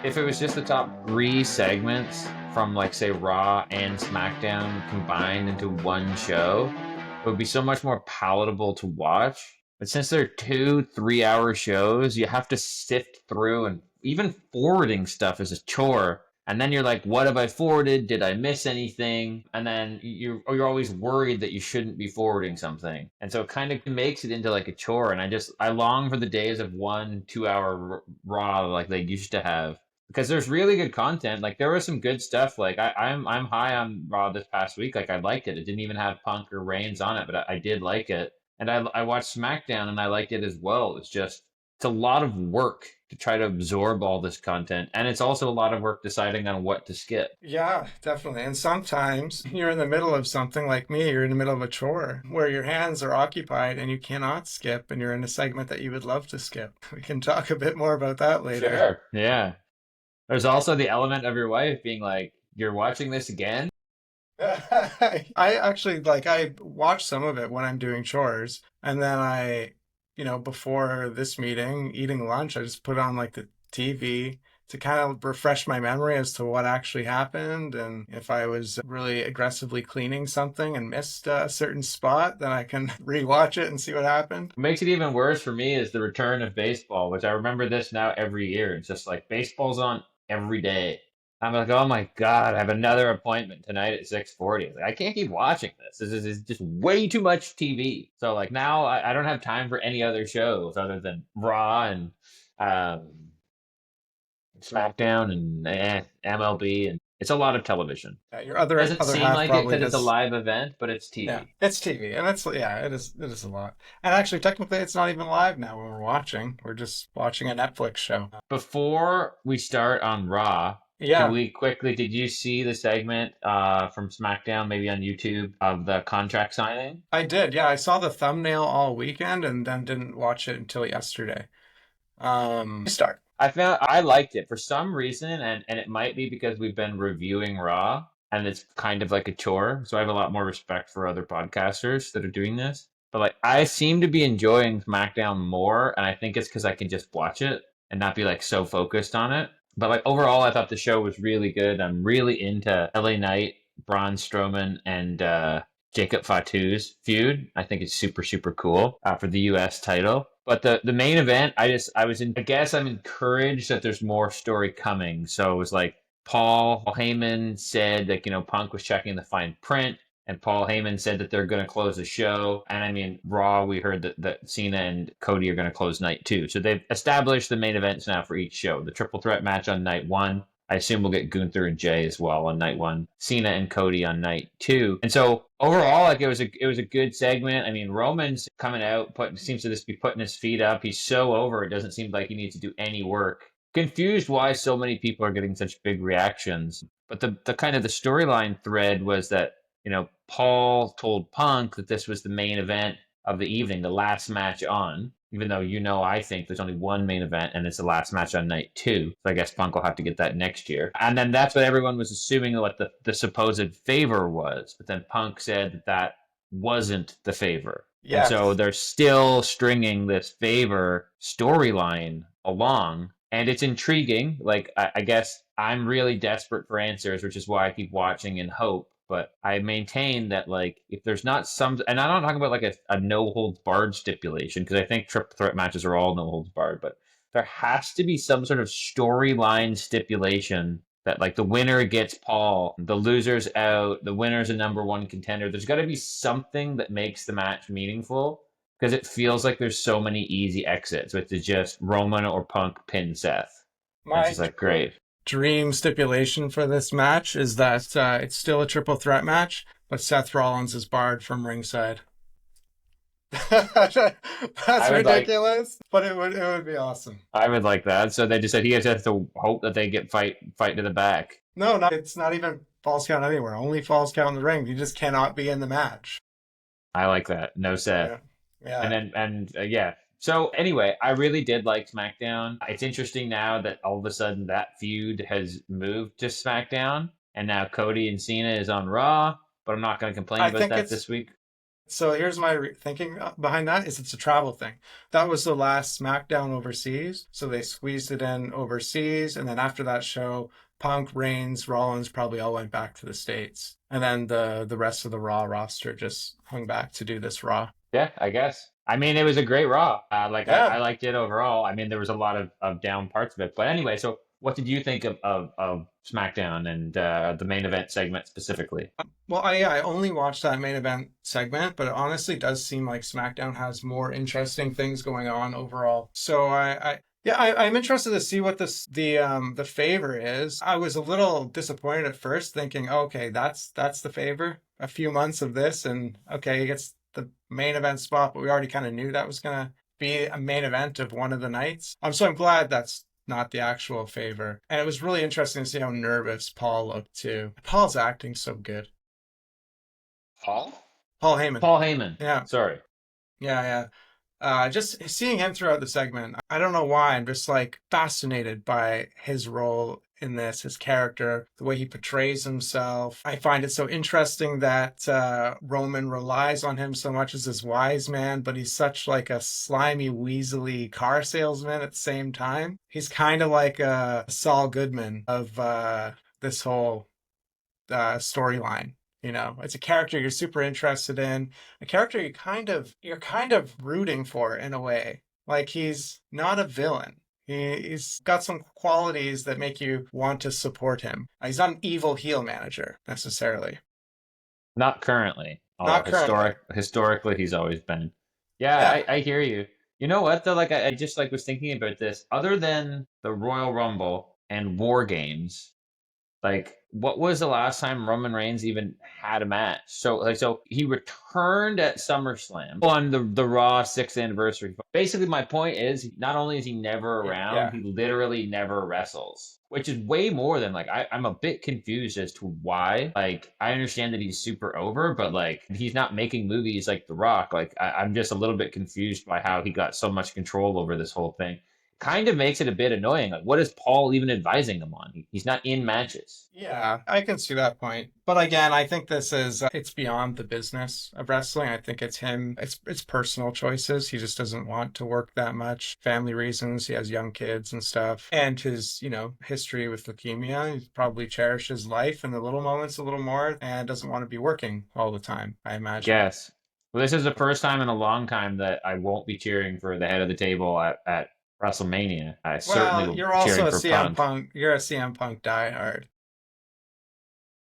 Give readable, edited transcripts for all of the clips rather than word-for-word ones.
If it was just the top three segments from, like, say, Raw and SmackDown combined into one show, it would be so much more palatable to watch. But since they're 2 3 hour shows, you have to sift through, and even forwarding stuff is a chore. And then you're like, what have I forwarded? Did I miss anything? And then you're always worried that you shouldn't be forwarding something. And so it kind of makes it into like a chore. And I long for the days of 1 2 hour Raw like they used to have, because there's really good content. Like, there was some good stuff. Like, I'm high on Raw this past week. Like, I liked it. It didn't even have Punk or Reigns on it, but I did like it. And I watched SmackDown and I liked it as well. It's a lot of work to try to absorb all this content, and it's also a lot of work deciding on what to skip. Yeah, definitely. And sometimes you're in the middle of something like me, you're in the middle of a chore where your hands are occupied and you cannot skip, and you're in a segment that you would love to skip. We can talk a bit more about that later. Sure. Yeah. There's also the element of your wife being like, "You're watching this again?" I actually I watch some of it when I'm doing chores, and then before this meeting, eating lunch, I just put on like the TV to kind of refresh my memory as to what actually happened, and if I was really aggressively cleaning something and missed a certain spot, then I can rewatch it and see what happened. What makes it even worse for me is the return of baseball, which I remember this now every year. It's just like baseball's on every day. I'm like, oh my God, I have another appointment tonight at 6:40. Like, I can't keep watching this. This is just way too much TV. So like now I don't have time for any other shows other than Raw and um, SmackDown and MLB, and it's a lot of television. Yeah, your other Doesn't other seem half like it probably because it's a does. live event, but it's Yeah, TV. it's TV, and that's yeah, it is a lot. And actually, technically, it's not even live now when we're watching. We're just watching a Netflix show. Before we start on Raw, can Yeah, we quickly, did you see the segment from SmackDown, maybe on YouTube, of the contract signing? I did. Yeah, I saw the thumbnail all weekend and then didn't watch it until yesterday. Start. I liked it for some reason, and it might be because we've been reviewing Raw, and it's kind of like a chore. So I have a lot more respect for other podcasters that are doing this. But like, I seem to be enjoying SmackDown more, and I think it's because I can just watch it and not be like so focused on it. But like overall, I thought the show was really good. I'm really into LA Knight, Braun Strowman, and Jacob Fatu's feud. I think it's super super cool for the U.S. title. But the main event, I guess I'm encouraged that there's more story coming. So it was like Paul Heyman said that, Punk was checking the fine print, and Paul Heyman said that they're going to close the show. And I mean, Raw, we heard that Cena and Cody are going to close night two. So they've established the main events now for each show. The triple threat match on night one. I assume we'll get Gunther and Jay as well on night one. Cena and Cody on night two. And so overall, like, it was a good segment. I mean, Roman's coming out, seems to just be putting his feet up. He's so over. It doesn't seem like he needs to do any work. Confused why so many people are getting such big reactions. But the kind of the storyline thread was that, Paul told Punk that this was the main event of the evening, the last match on, even though, I think there's only one main event and it's the last match on night two. So I guess Punk will have to get that next year. And then that's what everyone was assuming what the supposed favor was. But then Punk said that wasn't the favor. And so Yes. they're still stringing this favor storyline along. And it's intriguing. Like, I guess I'm really desperate for answers, which is why I keep watching in hope. But I maintain that, like, if there's not some, and I'm not talking about like a no holds barred stipulation, because I think triple threat matches are all no holds barred, but there has to be some sort of storyline stipulation that, like, the winner gets Paul, the loser's out, the winner's a number one contender. There's got to be something that makes the match meaningful, because it feels like there's so many easy exits, which is just Roman or Punk pin Seth. And it's My just like, great. dream stipulation for this match is that it's still a triple threat match, but Seth Rollins is barred from ringside. That's I would like ridiculous, but it would be awesome. I would like that. So they just said he just has to hope that they get fight to the back. No, no, it's not even false count anywhere. Only false count in the ring. You just cannot be in the match. I like that. No Seth. Yeah, And yeah. then yeah. So anyway, I really did like SmackDown. It's interesting now that all of a sudden that feud has moved to SmackDown, and now Cody and Cena is on Raw. But I'm not going to complain I about think that it's this week. So here's my thinking behind that is it's a travel thing. That was the last SmackDown overseas, so they squeezed it in overseas, and then after that show, Punk, Reigns, Rollins probably all went back to the States, and then the rest of the Raw roster just hung back to do this Raw. Yeah, I guess. I mean, it was a great Raw. Like I Yeah. liked it overall. I mean, there was a lot of down parts of it, but anyway. So, what did you think of SmackDown and the main event segment specifically? Well, I only watched that main event segment, but it honestly does seem like SmackDown has more interesting things going on overall. So I'm interested to see what the favor is. I was a little disappointed at first, thinking, okay, that's the favor. A few months of this, and okay, he gets the main event spot, but we already kind of knew that was gonna be a main event of one of the nights. So I'm glad that's not the actual favor. And it was really interesting to see how nervous Paul looked too. Paul's acting so good. Paul? Paul Heyman. Paul Heyman. Yeah, Sorry. yeah, yeah. Just seeing him throughout the segment, I don't know why. I'm just like fascinated by his role in this, his character, the way he portrays himself. I find it so interesting that Roman relies on him so much as his wise man, but he's such like a slimy, weaselly car salesman at the same time. He's kind of like a Saul Goodman of this whole storyline. You know, it's a character you're super interested in, a character you're kind of rooting for in a way. Like he's not a villain. He's got some qualities that make you want to support him. He's not an evil heel manager necessarily. Not currently. Although Not currently. historically he's always been. Yeah, Yeah. I hear you. You know what though? Like I just like was thinking about this. Other than the Royal Rumble and War Games, like, what was the last time Roman Reigns even had a match? So he returned at SummerSlam on the Raw sixth anniversary. Basically, my point is, not only is he never around, Yeah. he literally never wrestles, which is way more than like I'm a bit confused as to why. Like, I understand that he's super over, but like he's not making movies like The Rock. Like, I'm just a little bit confused by how he got so much control over this whole thing. Kind of makes it a bit annoying. Like, what is Paul even advising him on? He's not in matches. Yeah, I can see that point. But again, I think this is it's beyond the business of wrestling. I think it's him. It's personal choices. He just doesn't want to work that much. Family reasons. He has young kids and stuff. And his, history with leukemia. He probably cherishes life in the little moments a little more and doesn't want to be working all the time, I imagine. Yes. Well, this is the first time in a long time that I won't be cheering for the head of the table at WrestleMania. I certainly Well, will be you're also cheering a for CM Punk. Punk. You're a CM Punk diehard.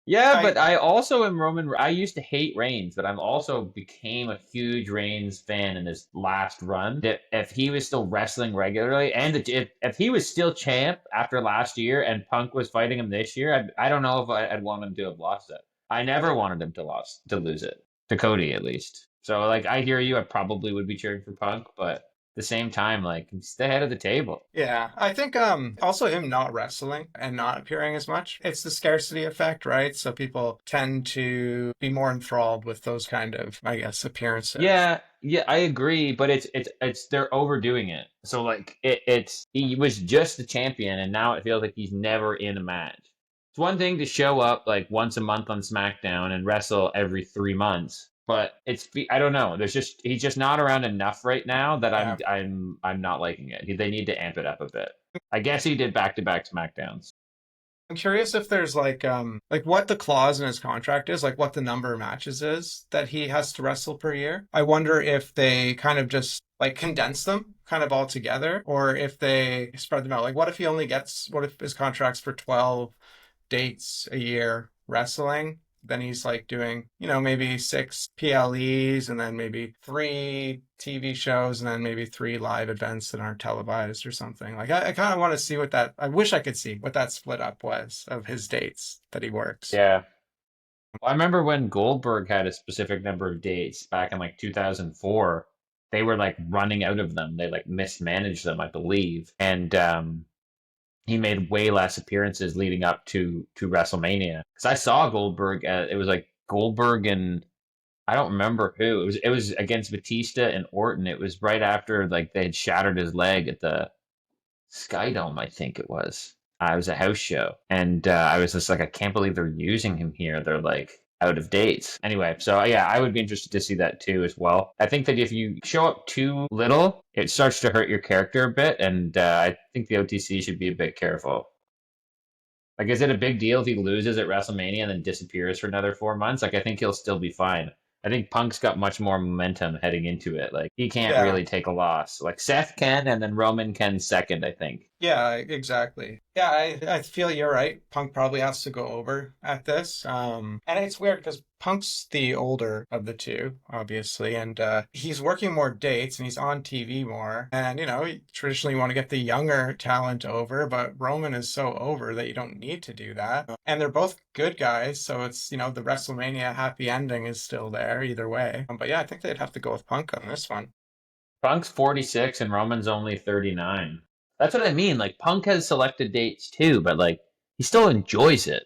Yeah, I but I also am Roman. I used to hate Reigns, but I'm also became a huge Reigns fan in this last run. That if he was still wrestling regularly, and if he was still champ after last year, and Punk was fighting him this year, I don't know if I'd want him to have lost it. I never wanted him to lose it to Cody at least. So like I hear you. I probably would be cheering for Punk, but at the same time, like he's the head of the table. Yeah, I think also him not wrestling and not appearing as much. It's the scarcity effect, right? So people tend to be more enthralled with those kind of, I guess, appearances. Yeah, yeah, I agree, but it's they're overdoing it. So like it's he was just the champion, and now it feels like he's never in a match. It's one thing to show up like once a month on SmackDown and wrestle every 3 months, but I don't know. He's just not around enough right now that Yeah. I'm not liking it. They need to amp it up a bit. I guess he did back-to-back SmackDowns. I'm curious if there's like what the clause in his contract is, like what the number of matches is that he has to wrestle per year. I wonder if they kind of just like condense them kind of all together or if they spread them out. Like what if his contract's for 12 dates a year wrestling? Then he's like doing, maybe six PLEs and then maybe three TV shows and then maybe three live events that aren't televised or something. Like I kind of want to see I wish I could see what that split up was of his dates that he works. Yeah. Well, I remember when Goldberg had a specific number of dates back in like 2004. They were like running out of them. They like mismanaged them, I believe, and he made way less appearances leading up to WrestleMania. Because I saw Goldberg. It was like Goldberg and I don't remember who. It was against Batista and Orton. It was right after like they had shattered his leg at the Skydome, I think it was. It was a house show, and I was just like, I can't believe they're using him here. They're like out of dates. Anyway, so yeah, I would be interested to see that too as well. I think that if you show up too little, it starts to hurt your character a bit, and I think the OTC should be a bit careful. Like, is it a big deal if he loses at WrestleMania and then disappears for another 4 months? Like, I think he'll still be fine. I think Punk's got much more momentum heading into it. Like, he can't Yeah. really take a loss. Like, Seth can, and then Roman can second, I think. Yeah, exactly. Yeah, I feel you're right. Punk probably has to go over at this. And it's weird because Punk's the older of the two, obviously, and he's working more dates and he's on TV more. And, traditionally you want to get the younger talent over, but Roman is so over that you don't need to do that. And they're both good guys, so it's, the WrestleMania happy ending is still there either way. But yeah, I think they'd have to go with Punk on this one. Punk's 46 and Roman's only 39. That's what I mean. Like, Punk has selected dates too, but like, he still enjoys it.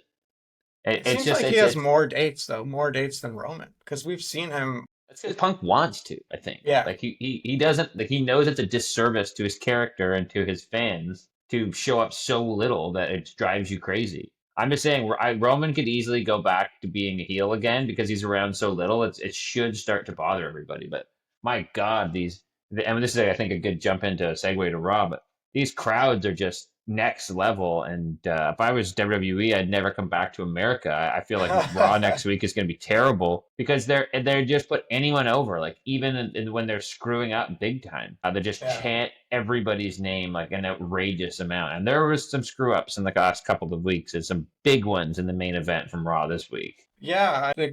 It It's seems just, like he has more dates though, more dates than Roman, because we've seen him. it's because Punk wants to, I think. Yeah, Like, he doesn't, like, he knows it's a disservice to his character and to his fans to show up so little that it drives you crazy. I'm just saying, Roman could easily go back to being a heel again because he's around so little. It should start to bother everybody. But my God, and this is, I think, a good jump into a segue to Raw, but these crowds are just next level. And if I was WWE, I'd never come back to America. I feel like Raw next week is going to be terrible because they're just put anyone over. Like, even when they're screwing up big time, they just yeah, chant everybody's name like an outrageous amount. And there was some screw ups in the last couple of weeks, and some big ones in the main event from Raw this week. yeah. The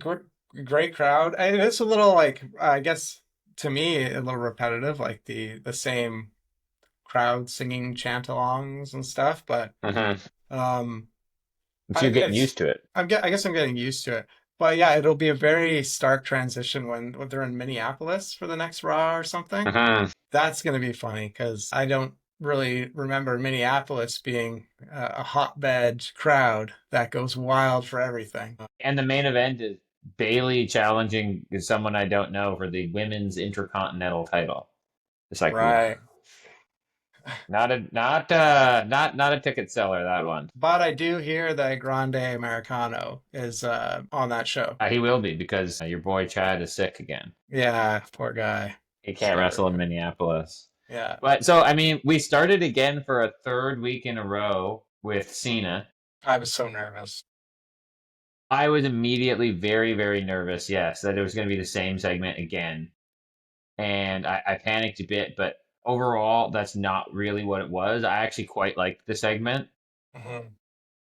great crowd. And it's a little like, I guess to me a little repetitive, like the same crowd singing chant-alongs and stuff. But um, So you're getting it's used to it. I guess I'm getting used to it. But yeah, it'll be a very stark transition when they're in Minneapolis for the next Raw or something. That's going to be funny because I don't really remember Minneapolis being a hotbed crowd that goes wild for everything. And the main event is Bailey challenging someone I don't know for the women's intercontinental title. It's like, ooh, Right. not a ticket seller, that one. But I do hear that Grande Americano is on that show. He will be because your boy Chad is sick again. Yeah, poor guy. He can't wrestle in Minneapolis. Yeah. But so, I mean, we started again for a third week in a row with Cena. I was so nervous. I was immediately very, very nervous, yes, that it was going to be the same segment again. And I panicked a bit, but overall, that's not really what it was. I actually quite liked the segment. Mhm.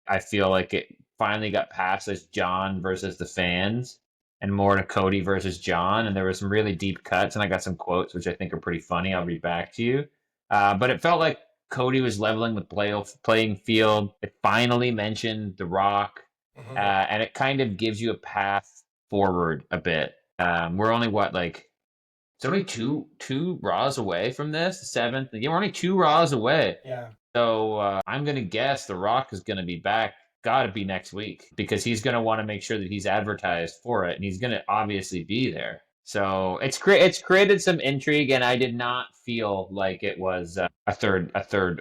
I feel like it finally got past as John versus the fans and more to Cody versus John. And there were some really deep cuts, and I got some quotes, which I think are pretty funny. I'll read back to you. But it felt like Cody was leveling the playing field. It finally mentioned The Rock, Mhm. and it kind of gives you a path forward a bit. We're only it's only two Raws away from this, the seventh. Yeah, we're only 2 Raws away. Yeah. So I'm gonna guess The Rock is gonna be back. Got to be next week because he's gonna want to make sure that he's advertised for it, and he's gonna obviously be there. So it's created some intrigue, and I did not feel like it was a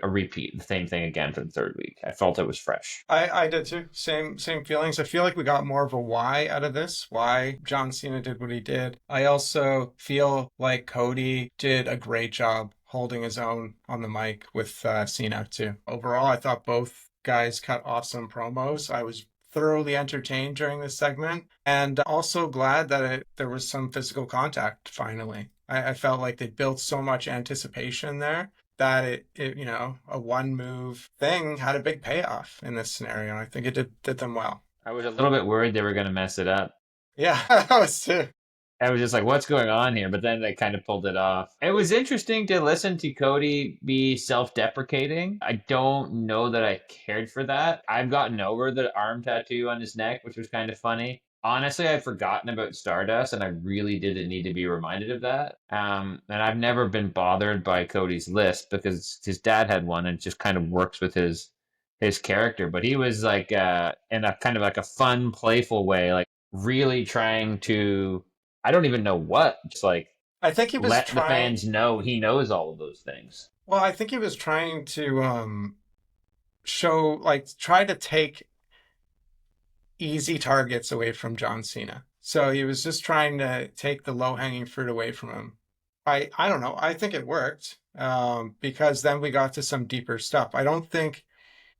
repeat, the same thing again for the third week. I felt it was fresh. I did too. Same feelings. I feel like we got more of a why out of this. Why John Cena did what he did. I also feel like Cody did a great job holding his own on the mic with Cena too. Overall, I thought both guys cut awesome promos. I was thoroughly entertained during this segment, and also glad that there was some physical contact finally. I felt like they built so much anticipation there that a one move thing had a big payoff in this scenario. I think it did them well. I was a little bit worried they were going to mess it up. Yeah, I was too. I was just like, what's going on here? But then they kind of pulled it off. It was interesting to listen to Cody be self-deprecating. I don't know that I cared for that. I've gotten over the arm tattoo on his neck, which was kind of funny. Honestly, I'd forgotten about Stardust, and I really didn't need to be reminded of that. And I've never been bothered by Cody's list because his dad had one, and it just kind of works with his character. But he was like in a kind of like a fun, playful way, like really trying to. I don't even know what. Just like I think he was let the trying. fans know he knows all of those things. Well, I think he was trying to show, like, try to take easy targets away from John Cena. So he was just trying to take the low hanging fruit away from him. I don't know. I think it worked because then we got to some deeper stuff. I don't think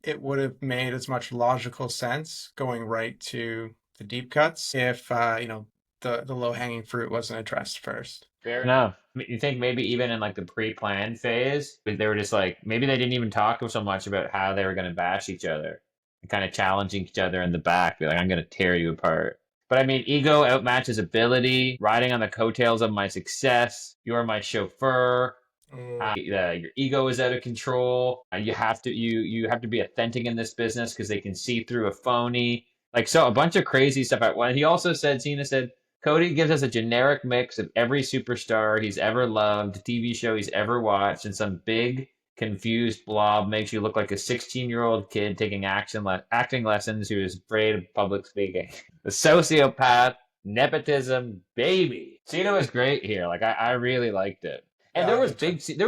it would have made as much logical sense going right to the deep cuts if the low hanging fruit wasn't addressed first. Fair enough. You think maybe even in like the pre-planned phase, they were just like maybe they didn't even talk so much about how they were going to bash each other and kind of challenging each other in the back. Be like, I'm going to tear you apart. But I mean, ego outmatches ability. Riding on the coattails of my success. You're my chauffeur. Your ego is out of control. You have to be authentic in this business because they can see through a phony. Like so, a bunch of crazy stuff. He also said, Cena said, Cody gives us a generic mix of every superstar he's ever loved, TV show he's ever watched, and some big confused blob makes you look like a 16-year-old kid taking acting lessons who is afraid of public speaking. The sociopath, nepotism, baby. Cena was great here. Like I really liked it. And there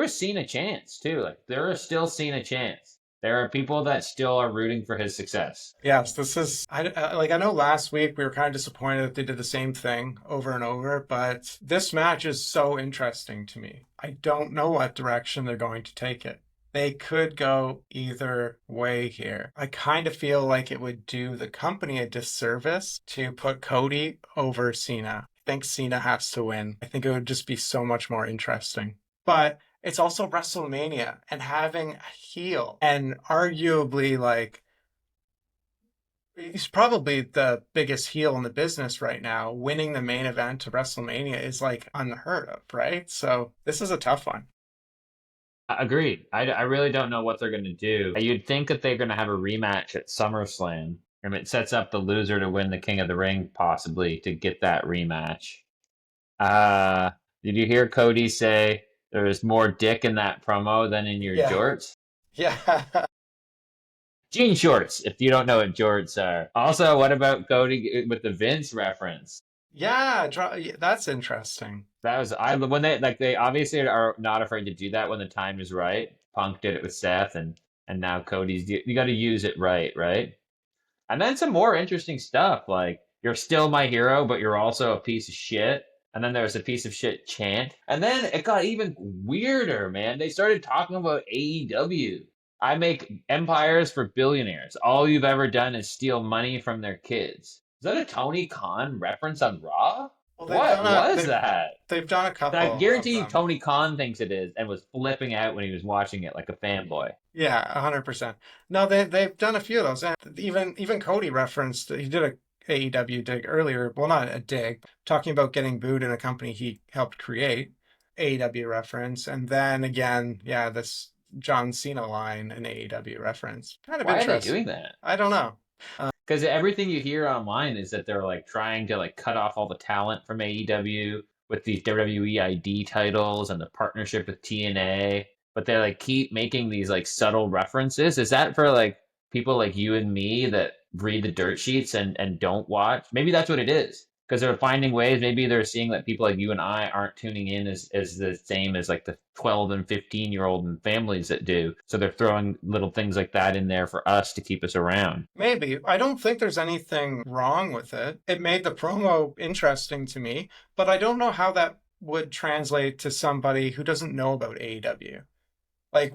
was Cena chance too. Like there is still Cena chance. There are people that still are rooting for his success. Yes, this is I know last week we were kind of disappointed that they did the same thing over and over, but this match is so interesting to me. I don't know what direction they're going to take it. They could go either way here. I kind of feel like it would do the company a disservice to put Cody over Cena. I think Cena has to win. I think it would just be so much more interesting. But it's also WrestleMania, and having a heel and arguably like he's probably the biggest heel in the business right now. Winning the main event of WrestleMania is like unheard of, right? So this is a tough one. Agreed. I really don't know what they're going to do. You'd think that they're going to have a rematch at SummerSlam. And it sets up the loser to win the King of the Ring, possibly, to get that rematch. Did you hear Cody say there was more dick in that promo than in your jorts? Yeah. Jean shorts, if you don't know what jorts are. Also, what about Cody with the Vince reference? Yeah, that's interesting. That was when they obviously are not afraid to do that when the time is right. Punk did it with Seth, and now Cody's. You got to use it right? And then some more interesting stuff like you're still my hero, but you're also a piece of shit. And then there was a piece of shit chant, and then it got even weirder, man. They started talking about AEW. I make empires for billionaires. All you've ever done is steal money from their kids. Is that a Tony Khan reference on Raw? Well, What was that? They've done a couple. I guarantee you Tony Khan thinks it is and was flipping out when he was watching it like a fanboy. Yeah, 100%. No, they've done a few of those. And even Cody referenced, he did a AEW dig earlier. Well, not a dig, talking about getting booed in a company he helped create. AEW reference. And then again, yeah, this John Cena line, an AEW reference. Kind of interesting. Why are they doing that? I don't know. Because everything you hear online is that they're like trying to like cut off all the talent from AEW with these WWE ID titles and the partnership with TNA, but they like keep making these like subtle references. Is that for like people like you and me that read the dirt sheets and don't watch? Maybe that's what it is. Because they're finding ways. Maybe they're seeing that people like you and I aren't tuning in as the same as like the 12 and 15-year-old and families that do. So they're throwing little things like that in there for us to keep us around. Maybe. I don't think there's anything wrong with it. It made the promo interesting to me, but I don't know how that would translate to somebody who doesn't know about AEW. Like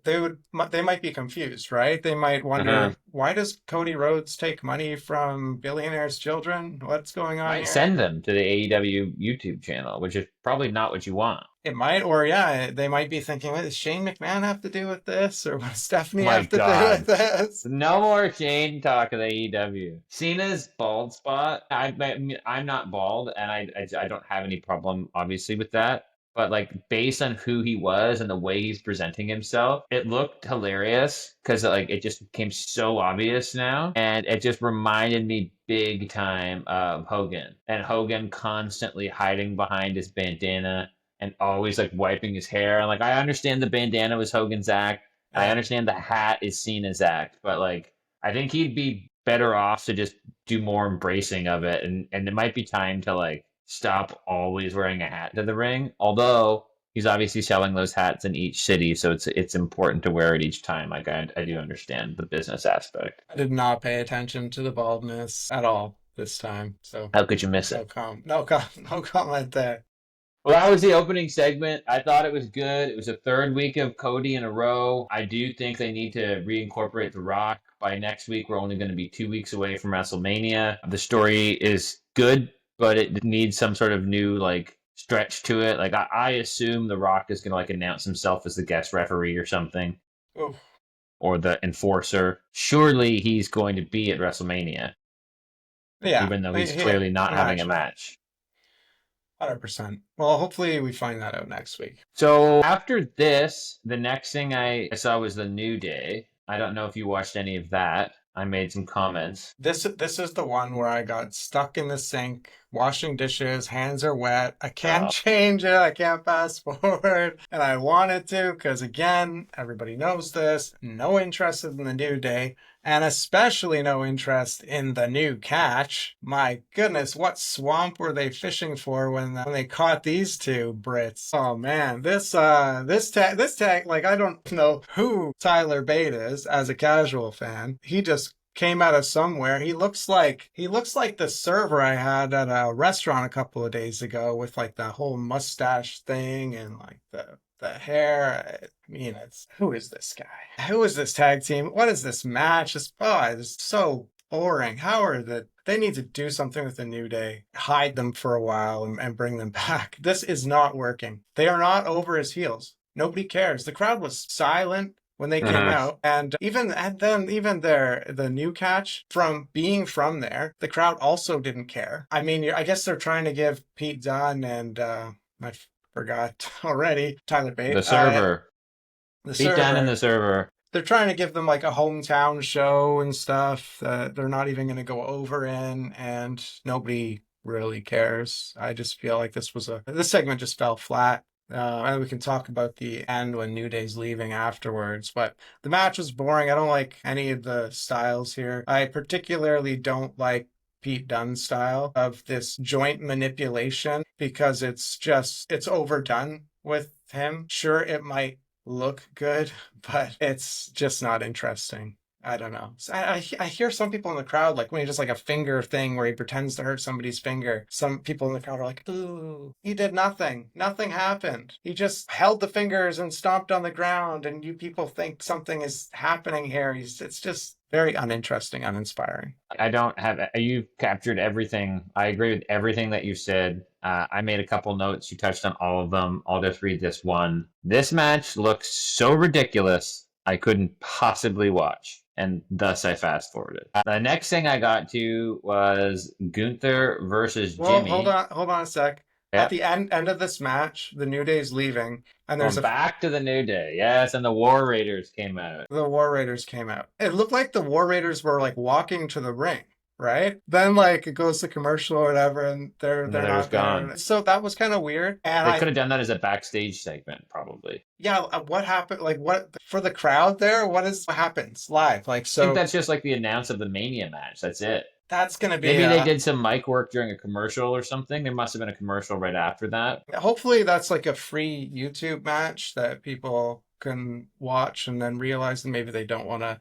they might be confused, right? They might wonder, why does Cody Rhodes take money from billionaires' children? What's going on here? Send them to the AEW YouTube channel, which is probably not what you want. It might, or yeah, they might be thinking, what does Shane McMahon have to do with this? Or what does Stephanie have to do with this? No more Shane talk of the AEW. Cena's bald spot, I'm not bald, and I don't have any problem, obviously, with that. But like based on who he was and the way he's presenting himself, it looked hilarious because like it just became so obvious now, and it just reminded me big time of Hogan, and Hogan constantly hiding behind his bandana and always like wiping his hair. And like I understand the bandana was Hogan's act, I understand the hat is Cena's act, but like I think he'd be better off to just do more embracing of it, and it might be time to like stop always wearing a hat to the ring. Although he's obviously selling those hats in each city, so it's important to wear it each time. Like I do understand the business aspect. I did not pay attention to the baldness at all this time, so How could you miss no it? comment. No comment there. Well, that was the opening segment. I thought it was good. It was the third week of Cody in a row. I do think they need to reincorporate The Rock. By next week, we're only going to be 2 weeks away from WrestleMania. The story is good, but it needs some sort of new like stretch to it. Like I assume The Rock is going to like announce himself as the guest referee or something, Oof. or the enforcer. Surely he's going to be at WrestleMania, Yeah, even though he's yeah, clearly not having a naturally, match. 100%. Well, hopefully we find that out next week. So after this, the next thing I saw was the New Day. I don't know if you watched any of that. I made some comments. This is the one where I got stuck in the sink, washing dishes, hands are wet. I can't Uh, change it. I can't fast forward. And I wanted to because again, everybody knows this. No interest in the New Day, and especially no interest in the new catch. My goodness, what swamp were they fishing for when they caught these two Brits? Oh man, this tag, like I don't know who Tyler Bate is as a casual fan. He just came out of somewhere. He looks like the server I had at a restaurant a couple of days ago with like the whole mustache thing and like the hair. I mean, it's who is this guy? Who is this tag team? What is this match? It's so boring. How are they need to do something with the New Day, hide them for a while and bring them back. This is not working. They are not over his heels. Nobody cares. The crowd was silent when they came uh-huh. out, and then the new catch from being from there, the crowd also didn't care. I mean, I guess they're trying to give Pete Dunne and I forgot already Tyler The Bate, server. the Beat down in server. the server. They're trying to give them like a hometown show and stuff that they're not even going to go over in, and nobody really cares. I just feel like this segment just fell flat. And we can talk about the end when New Day's leaving afterwards. But the match was boring. I don't like any of the styles here. I particularly don't like Pete Dunne's style of this joint manipulation because it's overdone with him. Sure, it might look good, but it's just not interesting. I don't know. I hear some people in the crowd, like when he does like a finger thing where he pretends to hurt somebody's finger, some people in the crowd are like, ooh, he did nothing. Nothing happened. He just held the fingers and stomped on the ground, and you people think something is happening here. It's just very uninteresting, uninspiring. I don't have. You've captured everything. I agree with everything that you said. I made a couple notes. You touched on all of them. I'll just read this one. This match looks so ridiculous, I couldn't possibly watch, and thus I fast forwarded. The next thing I got to was Gunther versus Well, hold Jimmy. on, hold on a sec. At Yep. the end of this match, the New Day's leaving, and there's Going a back to the New Day. Yes, and the War Raiders came out. the War Raiders came out. It looked like the War Raiders were like walking to the ring, right? Then like it goes to commercial or whatever, and they're And then they're it was not there. gone. So that was kind of weird. And They could have done that as a backstage segment, probably. yeah, what happened? Like what for the crowd there? What happens live? Like I think so that's just like the announce of the Mania match. That's it. that's gonna be Maybe they did some mic work during a commercial or something. There must have been a commercial right after that. hopefully that's like a free YouTube match that people can watch and then realize that maybe they don't want to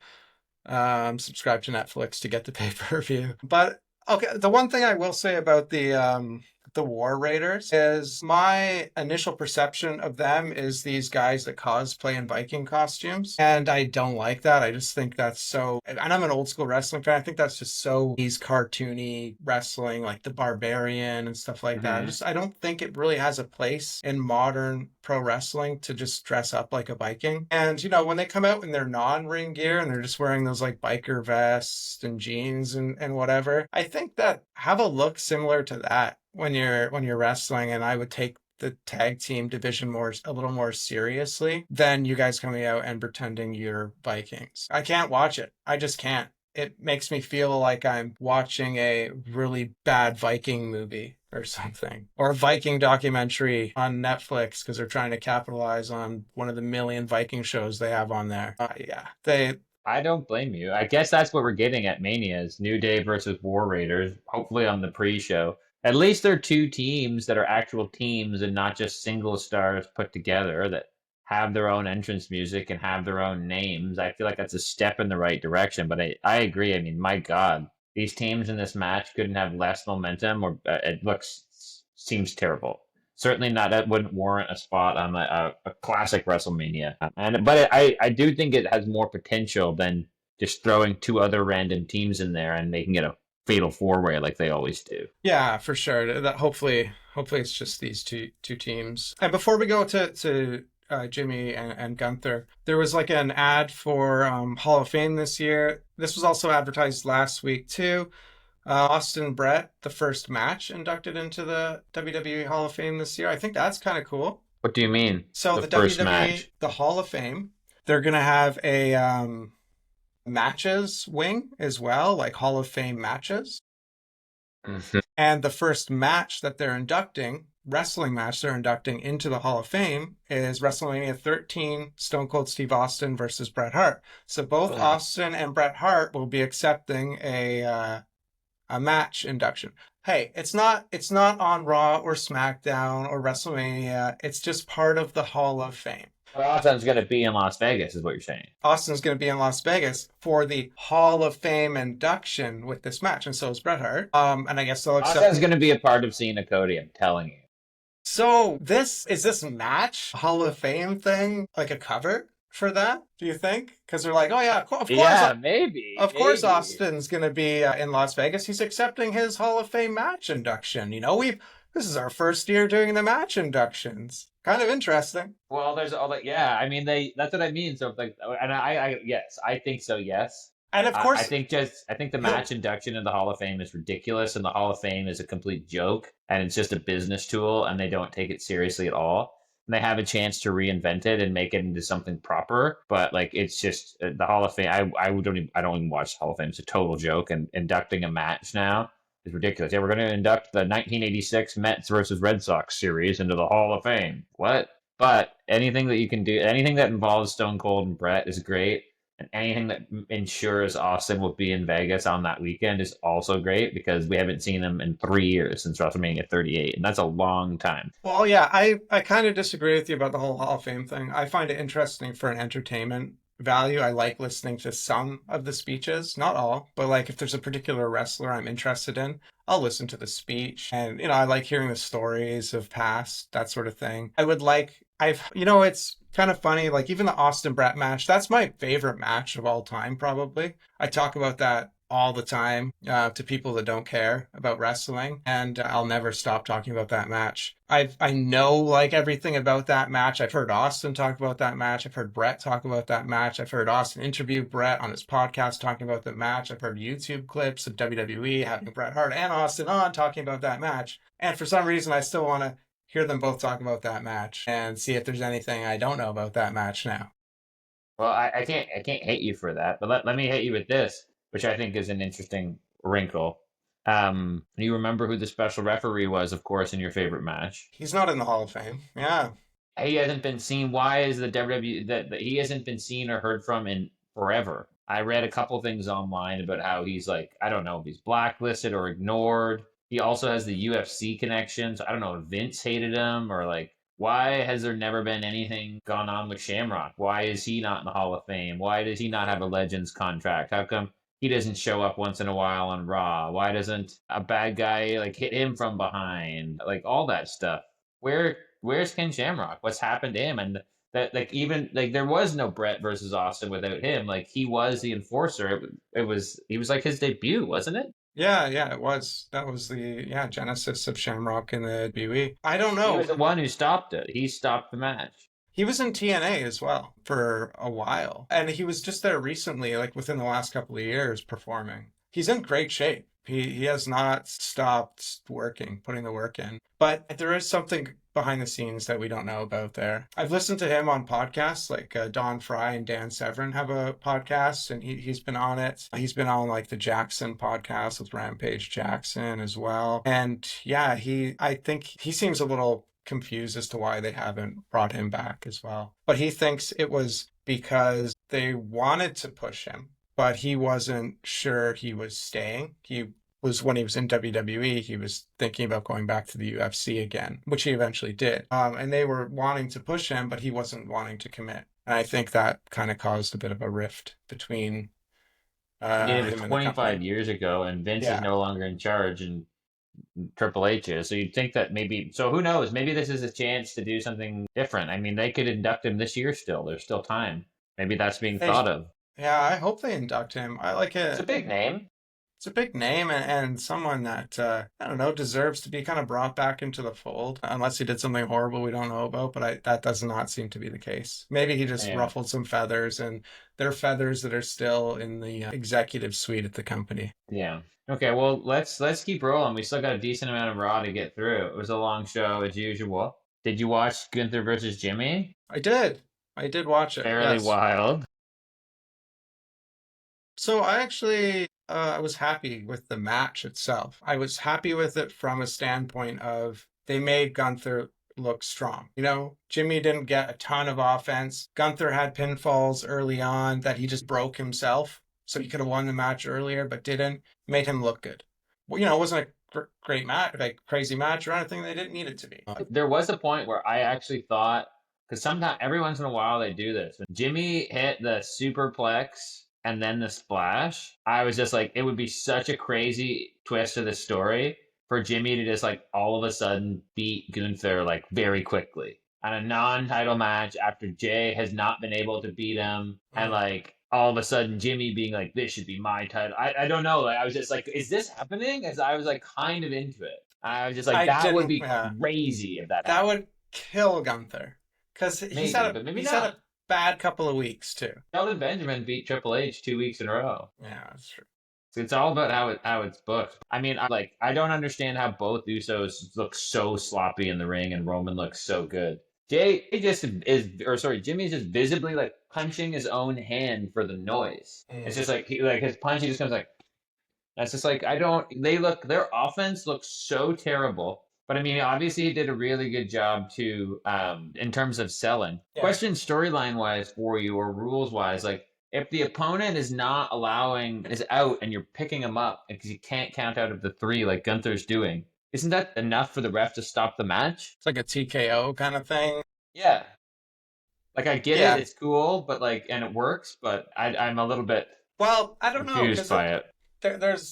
subscribe to Netflix to get the pay-per-view. But okay, the one thing I will say about the War Raiders is my initial perception of them is these guys that cosplay in Viking costumes. And I don't like that. I just think that's so, and I'm an old school wrestling fan. I think that's just so these cartoony wrestling, like the Barbarian and stuff like that. Hmm. I don't think it really has a place in modern pro wrestling to just dress up like a Viking. And when they come out in their non-ring gear and they're just wearing those like biker vests and jeans and whatever, I think that have a look similar to that when you're wrestling, and I would take the tag team division a little more seriously than you guys coming out and pretending you're Vikings. I can't watch it. I just can't. It makes me feel like I'm watching a really bad Viking movie or something, or a Viking documentary on Netflix because they're trying to capitalize on one of the million Viking shows they have on there. Yeah, they I don't blame you. I guess that's what we're getting at Mania is New Day versus War Raiders, hopefully on the pre-show. At least they're two teams that are actual teams and not just single stars put together that have their own entrance music and have their own names. I feel like that's a step in the right direction. But I agree. I mean, my God, these teams in this match couldn't have less momentum, or it seems terrible. Certainly not. That wouldn't warrant a spot on a classic WrestleMania. But I do think it has more potential than just throwing two other random teams in there and making it a fatal four way like they always do. Yeah, for sure. That hopefully it's just these two teams. And before we go to Jimmy and Gunther, there was like an ad for Hall of Fame this year. This was also advertised last week too. Austin Brett, the first match inducted into the WWE Hall of Fame this year. I think that's kind of cool. What do you mean? So The the first WWE, match. the Hall of Fame, they're gonna have a matches wing as well, like Hall of Fame matches. Mhm. And the first match that they're inducting, wrestling match they're inducting into the Hall of Fame, is WrestleMania 13, Stone Cold Steve Austin versus Bret Hart. So both Wow. Austin and Bret Hart will be accepting a match induction. Hey, it's not on Raw or SmackDown or WrestleMania. It's just part of the Hall of Fame. Austin's going to be in Las Vegas, is what you're saying. Austin's going to be in Las Vegas for the Hall of Fame induction with this match, and so is Bret Hart. And I guess they'll accept. Austin's going to be a part of Cena Cody, I'm telling you. So this match Hall of Fame thing like a cover for that? Do you think? Because they're like, oh yeah, of course, Yeah, maybe. of course, Maybe. Austin's going to be in Las Vegas. He's accepting his Hall of Fame match induction. This is our first year doing the match inductions. Kind of interesting. Well, there's all that. Yeah, I mean, that's what I mean. So, like, and yes, I think so. Yes. And of I course, think the he'll match induction in the Hall of Fame is ridiculous, and the Hall of Fame is a complete joke, and it's just a business tool, and they don't take it seriously at all. And they have a chance to reinvent it and make it into something proper, but like it's just the Hall of Fame. I don't even watch the Hall of Fame. It's a total joke, and inducting a match now is ridiculous. Yeah, we're going to induct the 1986 Mets versus Red Sox series into the Hall of Fame. What? But anything that you can do, anything that involves Stone Cold and Brett is great. And anything that ensures Austin will be in Vegas on that weekend is also great because we haven't seen them in 3 years since WrestleMania 38, and that's a long time. Well, yeah, I kind of disagree with you about the whole Hall of Fame thing. I find it interesting for an entertainment value. I like listening to some of the speeches, not all, but like if there's a particular wrestler I'm interested in, I'll listen to the speech. And, I like hearing the stories of past, that sort of thing. It's kind of funny, like even the Austin Brett match, that's my favorite match of all time, probably. I talk about that all the time to people that don't care about wrestling, and I'll never stop talking about that match. I know like everything about that match. I've heard Austin talk about that match. I've heard Brett talk about that match. I've heard Austin interview Brett on his podcast talking about the match. I've heard YouTube clips of WWE having Bret Hart and Austin on talking about that match. And for some reason, I still want to hear them both talk about that match and see if there's anything I don't know about that match now. Well, I can't hate you for that, but let me hit you with this, which I think is an interesting wrinkle. You remember who the special referee was, of course, in your favorite match. He's not in the Hall of Fame. Yeah. He hasn't been seen. Why is the WWE that he hasn't been seen or heard from in forever? I read a couple things online about how he's like, I don't know if he's blacklisted or ignored. He also has the UFC connections. I don't know if Vince hated him or like, why has there never been anything gone on with Shamrock? Why is he not in the Hall of Fame? Why does he not have a Legends contract? How come he doesn't show up once in a while on Raw? Why doesn't a bad guy like hit him from behind? Like all that stuff. Where's Ken Shamrock? What's happened to him? And that like even like there was no Brett versus Austin without him. Like he was the enforcer. He was like his debut, wasn't it? Yeah, it was. That was the genesis of Shamrock in the WWE. I don't He know. was the one who stopped it. He stopped the match. He was in TNA as well for a while. And he was just there recently, like within the last couple of years, performing. He's in great shape. He has not stopped putting the work in. But there is something behind the scenes that we don't know about there. I've listened to him on podcasts, like Don Fry and Dan Severn have a podcast, and he's been on it. He's been on like the Jackson podcast with Rampage Jackson as well. And yeah, I think he seems a little confused as to why they haven't brought him back as well. But he thinks it was because they wanted to push him, but he wasn't sure he was staying. He was when he was in WWE, he was thinking about going back to the UFC again, which he eventually did. And they were wanting to push him, but he wasn't wanting to commit. And I think that kind of caused a bit of a rift between I mean, it was him and the company. 25 years ago, and Vince is Yeah. no longer in charge, and Triple H is. So you'd think that maybe. So who knows? Maybe this is a chance to do something different. I mean, they could induct him this year still. There's still time. Maybe that's being They, thought of. yeah, I hope they induct him. I like It's a it. big name. It's a big name and someone that I don't know deserves to be kind of brought back into the fold. Unless he did something horrible we don't know about, but that does not seem to be the case. Maybe he just Yeah. ruffled some feathers, and they're feathers that are still in the executive suite at the company. Yeah. Okay, well, let's keep rolling. We still got a decent amount of Raw to get through. It was a long show as usual. Did you watch Gunther versus Jimmy? I did. I did watch it. Fairly Yes. wild. So I actually I was happy with the match itself. I was happy with it from a standpoint of they made Gunther look strong. You know, Jimmy didn't get a ton of offense. Gunther had pinfalls early on that he just broke himself. So he could have won the match earlier, but didn't. Made him look good. Well, you know, it wasn't a great match, like crazy match or anything. They didn't need it to be. There was a point where I actually thought, because sometimes every once in a while they do this. When Jimmy hit the superplex and then the splash, I was just like, it would be such a crazy twist to the story for Jimmy to just like all of a sudden beat Gunther like very quickly on a non-title match after Jay has not been able to beat him, and like all of a sudden Jimmy being like, this should be my title. I don't know. Like I was just like, is this happening? As I was like kind of into it. I was just like, I that would didn't. be Yeah, crazy if that that happened. would kill Gunther because Maybe, but maybe he's had not. a bad couple of weeks too. Sheldon Benjamin beat Triple H 2 weeks in a row. Yeah, that's true. So it's all about how it's booked. I mean, I don't understand how both Usos look so sloppy in the ring and Roman looks so good. Jay just is, or sorry, Jimmy's just visibly like punching his own hand for the noise. It's just like like his punch, he just comes like. That's just like I don't. They look their offense looks so terrible. But I mean, obviously, he did a really good job too, in terms of selling. Yeah. Question storyline wise for you, or rules wise, like if the opponent is not allowing is out and you're picking him up because you can't count out of the three like Gunther's doing, isn't that enough for the ref to stop the match? It's like a TKO kind of thing. Yeah, like I get Yeah. it, it's cool, but like and it works, but I'm a little bit Well, I don't know confused because by it.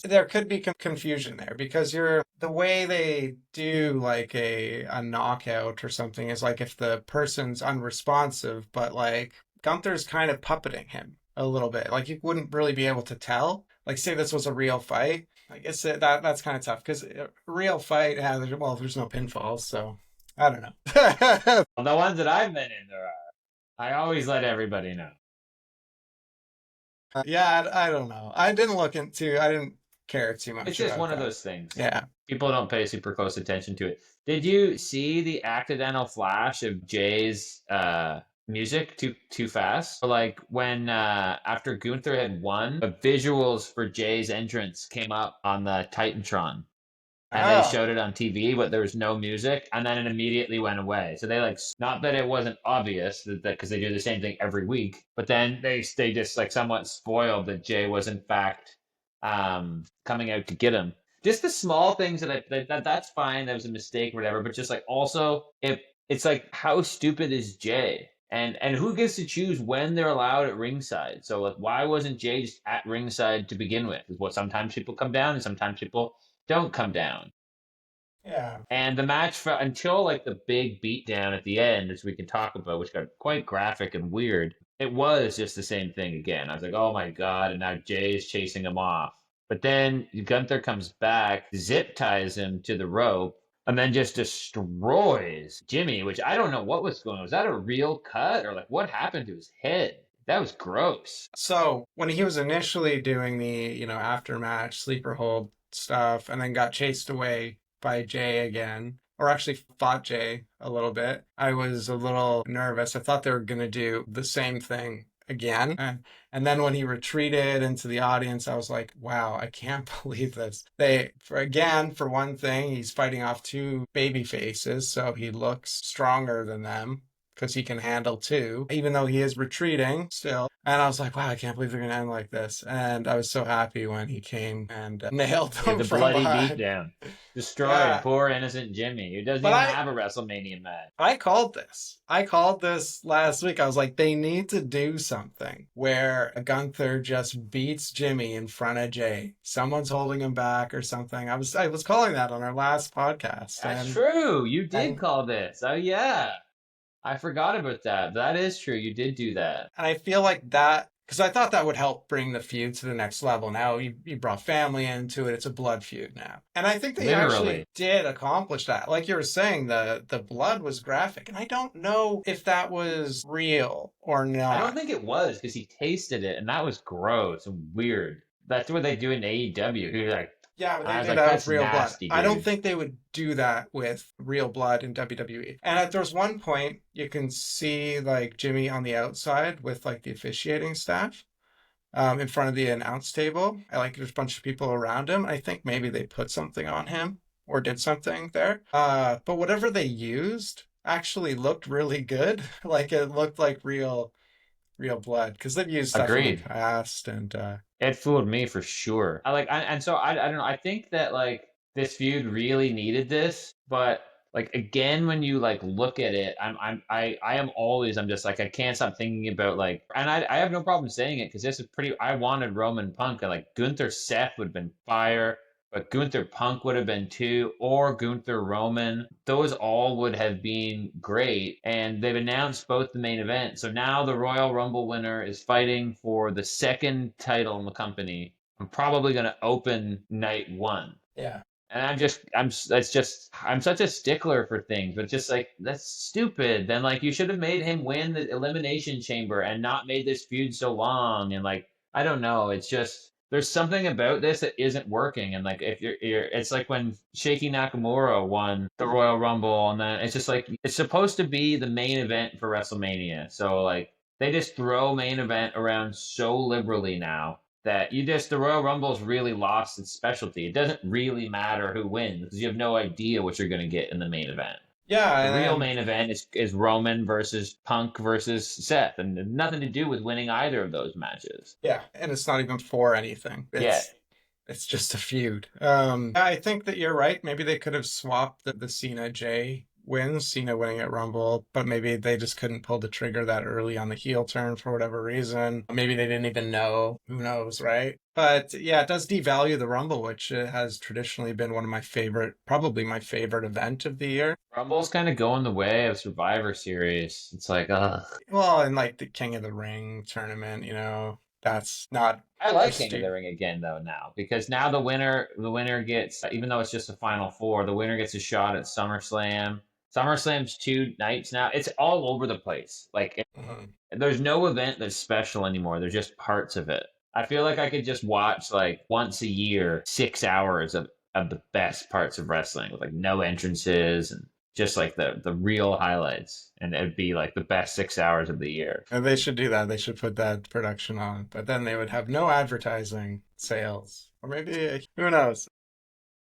there could be confusion there because the way they do like a knockout or something is like if the person's unresponsive, but like Gunther's kind of puppeting him a little bit. Like you wouldn't really be able to tell. Like say this was a real fight. I guess that's kind of tough because a real fight there's no pinfalls, so I don't know. Well, the ones that I've been in, there are. I always let everybody know. Yeah, I don't know. I didn't care too much It's just about one of that. those things. Yeah. People don't pay super close attention to it. Did you see the accidental flash of Jay's music too fast? Like when after Gunther had won, the visuals for Jay's entrance came up on the Titantron. And they Oh. showed it on TV, but there was no music, and then it immediately went away. So they like not that it wasn't obvious that because they do the same thing every week, but then they just like somewhat spoiled that Jay was in fact coming out to get him. Just the small things that's fine. That was a mistake, or whatever. But just like also, if it's like how stupid is Jay? And who gets to choose when they're allowed at ringside? So like, why wasn't Jay just at ringside to begin with? Is what sometimes people come down and sometimes people don't come down. Yeah. And the match until like the big beatdown at the end, as we can talk about, which got quite graphic and weird, it was just the same thing again. I was like, oh my god, and now Jay is chasing him off. But then Gunther comes back, zip ties him to the rope, and then just destroys Jimmy, which I don't know what was going on. Was that a real cut? Or like what happened to his head? That was gross. So when he was initially doing the, after match sleeper hold stuff and then got chased away by Jay again, or actually fought Jay a little bit, I was a little nervous. I thought they were going to do the same thing again. And then when he retreated into the audience, I was like, wow, I can't believe this. For one thing, he's fighting off two baby faces, so he looks stronger than them because he can handle two, even though he is retreating still. And I was like, wow, I can't believe they're going to end like this. And I was so happy when he came and nailed Yeah, them the from bloody behind. beatdown. Destroyed Yeah. poor innocent Jimmy, who doesn't But even I, have a WrestleMania match. I called this. I called this last week. I was like, they need to do something where Gunther just beats Jimmy in front of Jay. Someone's holding him back or something. I was calling that on our last podcast, That's true. You did and call this. Oh yeah. I forgot about that. That is true. You did do that. and I feel like that because I thought that would help bring the feud to the next level. Now you brought family into it. It's a blood feud now. And I think they Literally. actually did accomplish that. Like you were saying, the blood was graphic. And I don't know if that was real or I don't not. think it was because he tasted it and that was gross and weird. That's what they do in AEW. You're like, Yeah, but I they was did like, that with that's real blood. nasty, I don't dude. think they would do that with real blood in WWE. And there's one point you can see like Jimmy on the outside with like the officiating staff in front of the announce table. I like there's a bunch of people around him. I think maybe they put something on him or did something there. But whatever they used actually looked really good. Like it looked like real blood because they've used stuff in the Agreed. past and It fooled me for sure. And so I don't know. I think that like this feud really needed this, but like again, when you like look at it, I'm just like I can't stop thinking about like, and I have no problem saying it because this is pretty. I wanted Roman Punk and like Gunther Seth would have been fire, but Gunther Punk would have been too, or Gunther Roman. Those all would have been great. And they've announced both the main event. So now the Royal Rumble winner is fighting for the second title in the company. I'm probably going to open night one. yeah. And I'm such a stickler for things, but just like, that's stupid. Then, like, you should have made him win the Elimination Chamber and not made this feud so long. And, like, I don't know. It's just, there's something about this that isn't working. And, like, if it's like when Shaky Nakamura won the Royal Rumble, and then it's just like, it's supposed to be the main event for WrestleMania. So, like, they just throw main event around so liberally now that the Royal Rumble's really lost its specialty. It doesn't really matter who wins because you have no idea what you're going to get in the main event. Yeah, The and real then main event is Roman versus Punk versus Seth, and nothing to do with winning either of those matches. yeah, and it's not even for anything. Yeah, It's just a feud. I think that you're right. Maybe they could have swapped the Cena Jay wins, Cena winning at Rumble, but maybe they just couldn't pull the trigger that early on the heel turn for whatever reason. Maybe they didn't even know. Who knows, right? But yeah, it does devalue the Rumble, which has traditionally been one of my favorite, probably my favorite event of the year. Rumble's kind of going the way of Survivor Series. It's like, ugh. Well, and like the King of the Ring tournament, that's not I like King of prestigious. the Ring again though now because now the winner gets, even though it's just a final four, the winner gets a shot at SummerSlam. SummerSlam's 2 nights now. It's all over the place. Like Mhm. there's no event that's special anymore. There's just parts of it. I feel like I could just watch like once a year 6 hours of the best parts of wrestling with like no entrances and just like the real highlights, and it'd be like the best 6 hours of the year. And they should do that. They should put that production on. But then they would have no advertising sales. Or maybe, who knows?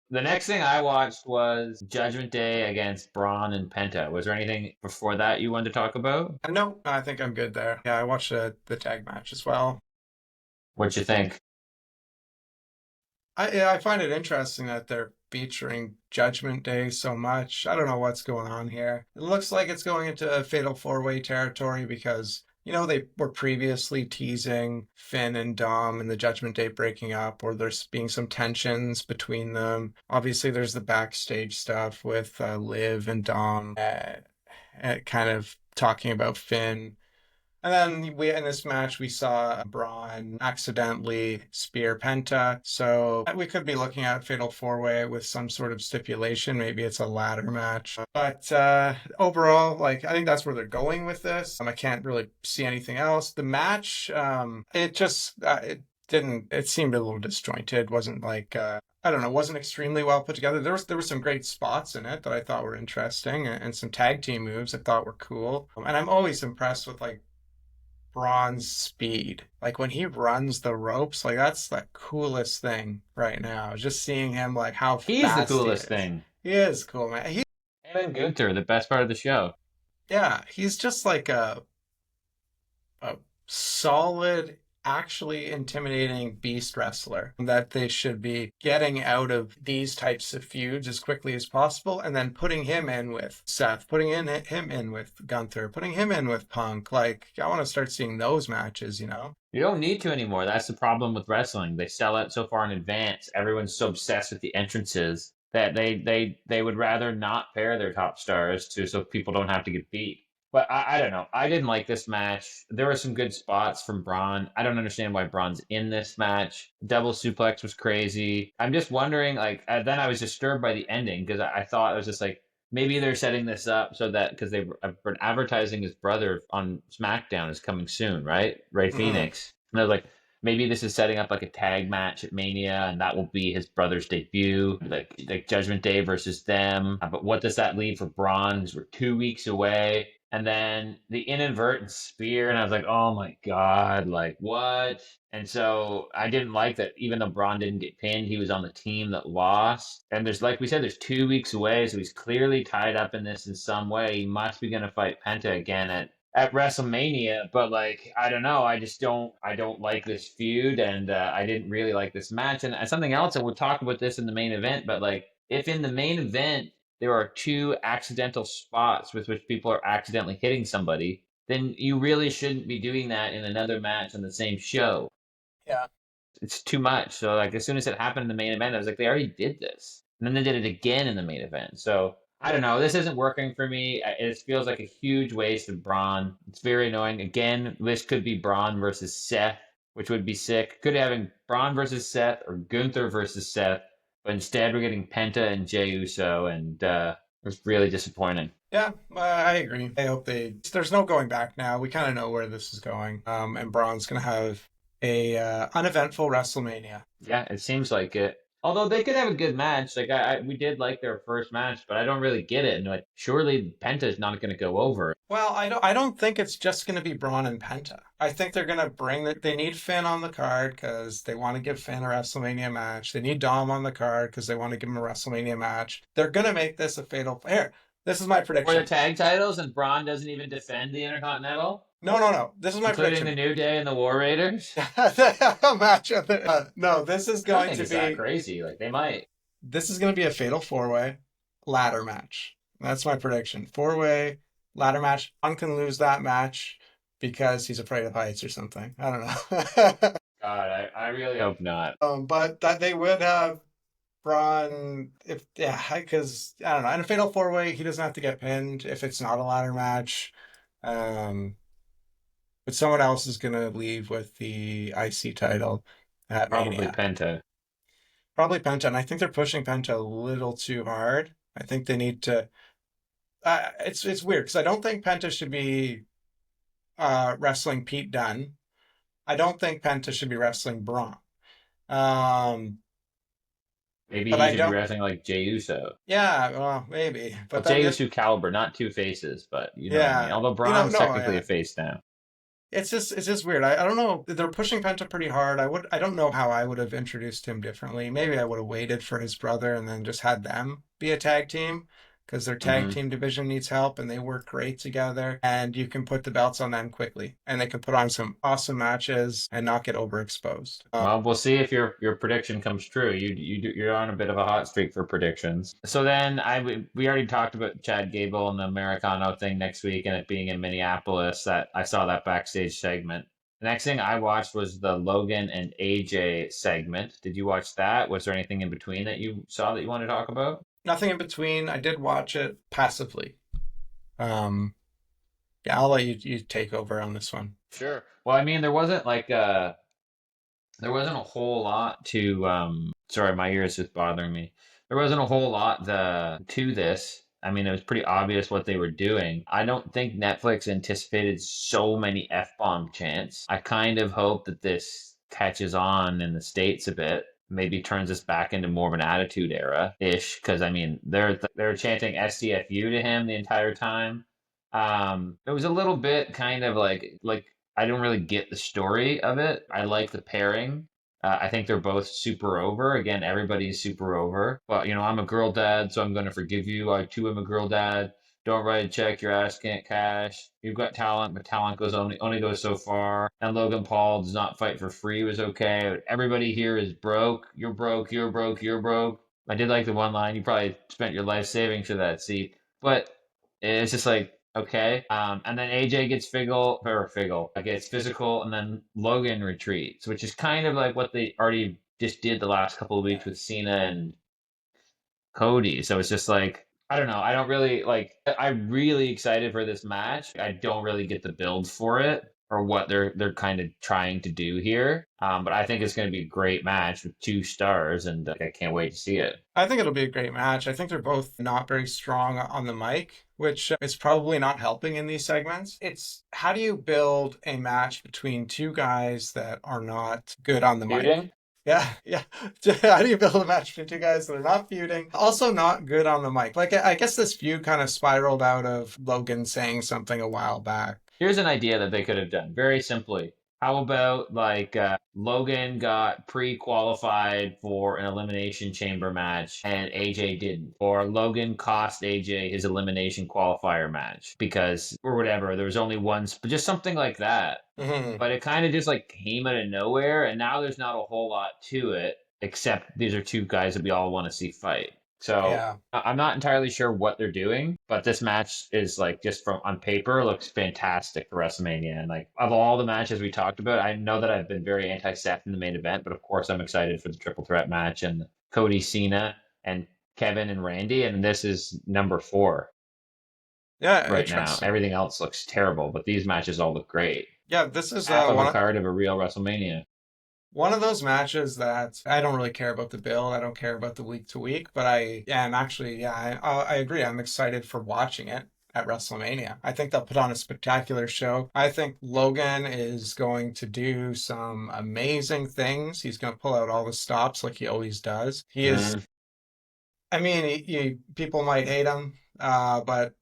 The next thing I watched was Judgment Day against Braun and Penta. Was there anything before that you wanted to talk about? No, I think I'm good there. Yeah, I watched the tag match as well. What'd you think? I find it interesting that they're featuring Judgment Day so much. I don't know what's going on here. It looks like it's going into a fatal four-way territory because, they were previously teasing Finn and Dom and the Judgment Day breaking up, or there's being some tensions between them. Obviously, there's the backstage stuff with Liv and Dom kind of talking about Finn. And then in this match, we saw Braun accidentally spear Penta. So we could be looking at Fatal 4-Way with some sort of stipulation. Maybe it's a ladder match. But overall, like, I think that's where they're going with this. I can't really see anything else. The match, it seemed a little disjointed. Wasn't like, I don't know, wasn't extremely well put together. There were some great spots in it that I thought were interesting and some tag team moves I thought were cool. And I'm always impressed with like Braun's speed. Like when he runs the ropes, like that's the coolest thing right now. Just seeing him like how He's the fast he coolest is. thing. He is cool, man. Him and Gunther, the best part of the show. Yeah, he's just like a solid, actually intimidating beast wrestler that they should be getting out of these types of feuds as quickly as possible, and then putting him in with Seth, him in with Gunther, putting him in with Punk. Like, I want to start seeing those matches, you know? You don't need to anymore. That's the problem with wrestling. They sell out so far in advance. Everyone's so obsessed with the entrances that they would rather not pair their top stars to so people don't have to get beat. But I don't know. I didn't like this match. There were some good spots from Braun. I don't understand why Braun's in this match. Double suplex was crazy. I'm just wondering, like, then I was disturbed by the ending because I thought it was just like, maybe they're setting this up so that because they've been advertising his brother on SmackDown is coming soon, right? Ray Mm-hmm. Phoenix. And I was like, maybe this is setting up like a tag match at Mania, and that will be his brother's debut, like Judgment Day versus them. But what does that leave for Braun? Because we're 2 weeks away. And then the inadvertent spear, and I was like, oh my God, like what? And so I didn't like that even though Braun didn't get pinned, he was on the team that lost. And there's, like we said, there's 2 weeks away, so he's clearly tied up in this in some way. He must be going to fight Penta again at WrestleMania, but like I don't know, I don't like this feud, and I didn't really like this match. And something else, and we'll talk about this in the main event, but like if in the main event there are two accidental spots with which people are accidentally hitting somebody, then you really shouldn't be doing that in another match on the same show. Yeah. It's too much. So like as soon as it happened in the main event, I was like, they already did this, and then they did it again in the main event. So I don't know. This isn't working for me. It feels like a huge waste of Braun. It's very annoying. Again, this could be Braun versus Seth, which would be sick. Could having Braun versus Seth or Gunther versus Seth, but instead we're getting Penta and Jey Uso, and it's really disappointing. Yeah, I agree. I hope there's no going back now. We kind of know where this is going. And Braun's going to have a uneventful WrestleMania. Yeah, it seems like it. Although they could have a good match, like we did like their first match, but I don't really get it. And like, surely Penta's not going to go over. Well, I don't think it's just going to be Braun and Penta. I think they're going to bring that. They need Finn on the card because they want to give Finn a WrestleMania match. They need Dom on the card because they want to give him a WrestleMania match. They're going to make this a fatal. Here, this is my For the prediction. tag titles, and Braun doesn't even defend the Intercontinental, No, no, no. This is my including the prediction. New Day and the War Raiders. Match of the, no, this is I don't going think to it's that be crazy. Like they might. this is going to be a fatal four way ladder match. That's my prediction. Four-way ladder match. One can lose that match because he's afraid of heights or something. I don't know. God, I really hope not. But that they would have Braun if yeah, because I don't know. In a fatal four-way, he doesn't have to get pinned if it's not a ladder match. Um, but someone else is gonna leave with the IC title at Probably Mania. Penta. Probably Penta, and I think they're pushing Penta a little too hard. I think they need to. It's weird because I don't think Penta should be wrestling Pete Dunne. I don't think Penta should be wrestling Braun. Um, Maybe but he I should be don't. wrestling like Jey Uso. Yeah, well, maybe. Well, But then Jey it, Uso caliber, not two faces, but you know what I mean. yeah, Although no, Braun's technically yeah. a face now. It's just weird. I don't know. They're pushing Penta pretty hard. I don't know how I would have introduced him differently. Maybe I would have waited for his brother and then just had them be a tag team because their tag Hmm. team division needs help and they work great together. And you can put the belts on them quickly, and they can put on some awesome matches and not get overexposed. Well, we'll see if your prediction comes true. You're on a bit of a hot streak for predictions. So then we already talked about Chad Gable and the Americano thing next week and it being in Minneapolis. That I saw that backstage segment. The next thing I watched was the Logan and AJ segment. Did you watch that? Was there anything in between that you saw that you want to talk about? Nothing in between. I did watch it passively. Um, yeah, I'll let you take over on this one. Sure. Well, I mean, there wasn't a whole lot to sorry, my ear is just bothering me. There wasn't a whole lot to this. I mean, it was pretty obvious what they were doing. I don't think Netflix anticipated so many F-bomb chants. I kind of hope that this catches on in the States a bit. Maybe turns us back into more of an attitude era ish. Because I mean, they're chanting SDFU to him the entire time. It was a little bit kind of like I don't really get the story of it. I like the pairing. I think they're both super over. Again, everybody's super over. But you know, I'm a girl dad, so I'm going to forgive you. I too am a girl dad. Don't write a check, your ass can't cash. You've got talent, but talent only goes so far. And Logan Paul does not fight for free was okay. But everybody here is broke. You're broke. You're broke. You're broke. I did like the one line. You probably spent your life savings for that seat, but it's just like okay. And then AJ gets gets physical, and then Logan retreats, which is kind of like what they already just did the last couple of weeks with Cena and Cody. So it's just like I don't know. I don't really like. I'm really excited for this match. I don't really get the build for it or what they're kind of trying to do here. But I think it's going to be a great match with 2 stars, and I can't wait to see it. I think it'll be a great match. I think they're both not very strong on the mic, which is probably not helping in these segments. It's how do you build a match between two guys that are not good on the mic? Feuding? Yeah, yeah. How do you build a match between two guys that are not feuding, also not good on the mic? Like, I guess this feud kind of spiraled out of Logan saying something a while back. Here's an idea that they could have done very simply. How about like Logan got pre-qualified for an elimination chamber match and AJ didn't, or Logan cost AJ his elimination qualifier match because or whatever. There was only one, just something like that. Mm-hmm. But it kind of just like came out of nowhere, and now there's not a whole lot to it except these are 2 guys that we all want to see fight. So Yeah. I'm not entirely sure what they're doing, but this match is like just from on paper looks fantastic for WrestleMania. And like of all the matches we talked about, I know that I've been very anti-Seth in the main event, but of course I'm excited for the triple threat match and Cody, Cena, and Kevin and Randy, and this is number 4 Yeah, right now. interesting. Everything else looks terrible, but these matches all look great. Yeah, this is Half of a card of a real WrestleMania. one of those matches that I don't really care about the build. I don't care about the week to week, but I am actually, yeah, I agree. I'm excited for watching it at WrestleMania. I think they'll put on a spectacular show. I think Logan is going to do some amazing things. He's going to pull out all the stops like he always does. He is, I mean, people might hate him, but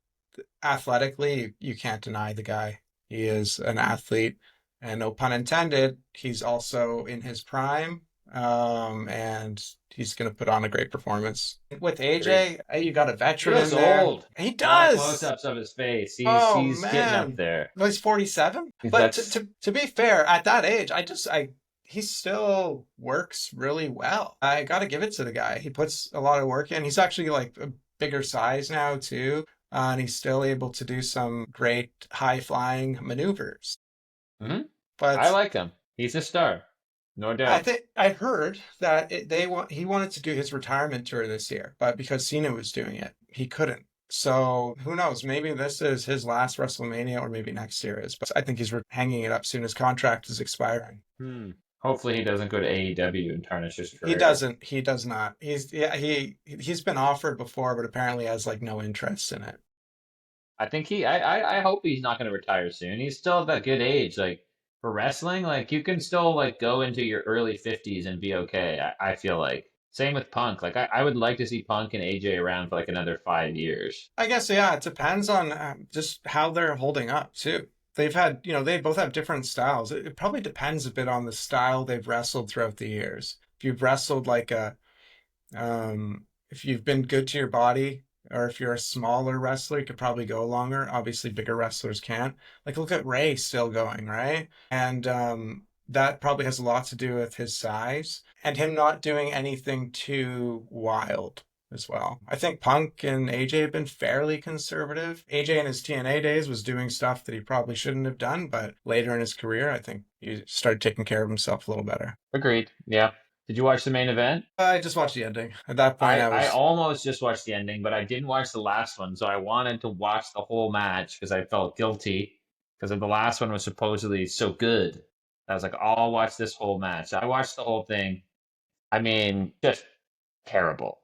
athletically, you can't deny the guy. He is an athlete, and no pun intended, he's also in his prime, and he's going to put on a great performance. With AJ, you got a He veteran in looks there. old. He A lot of does. close-ups of his face. Oh, He's getting man. up there. Well, he's 47. But That's- to be fair, at that age, he still works really well. I got to give it to the guy. He puts a lot of work in. He's actually like a bigger size now too. And he's still able to do some great high flying maneuvers. Mhm. But I like him. He's a star, no doubt. I think I heard that he wanted to do his retirement tour this year, but because Cena was doing it, he couldn't. So who knows? Maybe this is his last WrestleMania, or maybe next year is. But I think he's hanging it up soon. His contract is expiring. Hopefully he doesn't go to AEW and tarnish his career. He doesn't. He does not. He's been offered before, but apparently has like no interest in it. I think I hope he's not going to retire soon. He's still at that good age. Like for wrestling, like you can still like go into your early 50s and be okay. I feel like. Same with Punk. Like I would like to see Punk and AJ around for like another 5 years. I guess, yeah, it depends on just how they're holding up too. They've had, they both have different styles. It probably depends a bit on the style they've wrestled throughout the years. If you've wrestled like if you've been good to your body, or if you're a smaller wrestler, you could probably go longer. Obviously, bigger wrestlers can't. Like, look at Ray still going, right? And that probably has a lot to do with his size and him not doing anything too wild as well. I think Punk and AJ have been fairly conservative. AJ in his TNA days was doing stuff that he probably shouldn't have done, but later in his career, I think he started taking care of himself a little better. Agreed. Yeah. Did you watch the main event? I just watched the ending. At that point, I almost just watched the ending, but I didn't watch the last one, so I wanted to watch the whole match because I felt guilty because the last one was supposedly so good. I was like, I'll watch this whole match. I watched the whole thing. I mean, just terrible.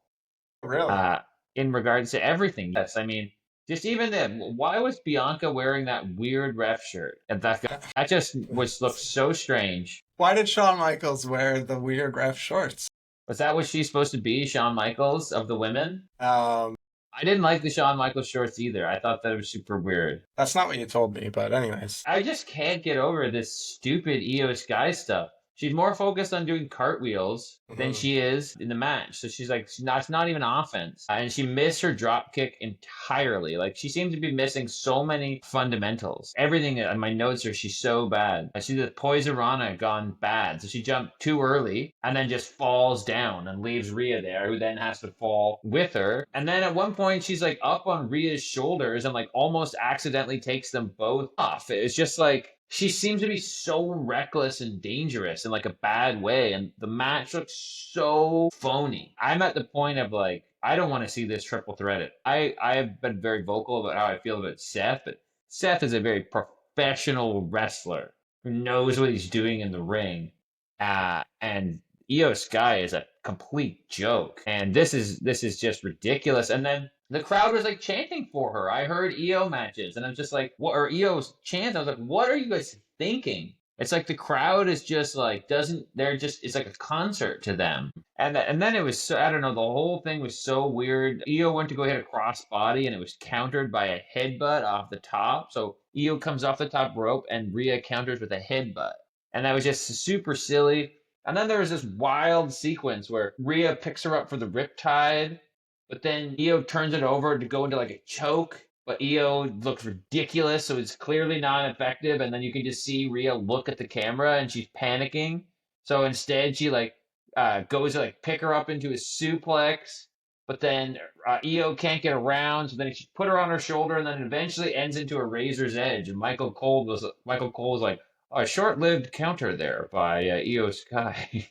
Really? In regards to everything. Yes, I mean, just even then, why was Bianca wearing that weird ref shirt? And that just looked so strange. Why did Shawn Michaels wear the weird ref shorts? Was that what she's supposed to be, Shawn Michaels of the women? I didn't like the Shawn Michaels shorts either. I thought that was super weird. That's not what you told me, but anyways. I just can't get over this stupid Io Sky stuff. She's more focused on doing cartwheels than Mhm. she is in the match. So she's like, it's not even offense. And she missed her drop kick entirely. Like, she seems to be missing so many fundamentals. Everything on my notes are she's so bad. She's the Poisarana gone bad. So she jumped too early and then just falls down and leaves Rhea there, who then has to fall with her. And then at one point, she's like up on Rhea's shoulders and like almost accidentally takes them both off. It's just like, she seems to be so reckless and dangerous in like a bad way, and the match looks so phony. I'm at the point of like, I don't want to see this triple threat. I've been very vocal about how I feel about Seth, but Seth is a very professional wrestler who knows what he's doing in the ring, and Io Sky is a complete joke, and this is just ridiculous. And then the crowd was like chanting for her. I heard EO matches, and I'm just like, what? Or EO's chants. I was like, what are you guys thinking? It's like the crowd is just like doesn't. They're just. It's like a concert to them. And then it was so, I don't know. The whole thing was so weird. EO went to go hit a cross body, and it was countered by a headbutt off the top. So EO comes off the top rope, and Rhea counters with a headbutt, and that was just super silly. And then there was this wild sequence where Rhea picks her up for the riptide, but then Io turns it over to go into like a choke, but Io looks ridiculous, so it's clearly not effective. And then you can just see Rhea look at the camera and she's panicking. So instead, she like goes to like pick her up into a suplex, but then Io can't get around, so then she put her on her shoulder, and then it eventually ends into a razor's edge. And Michael Cole was like, oh, a short-lived counter there by Io Sky.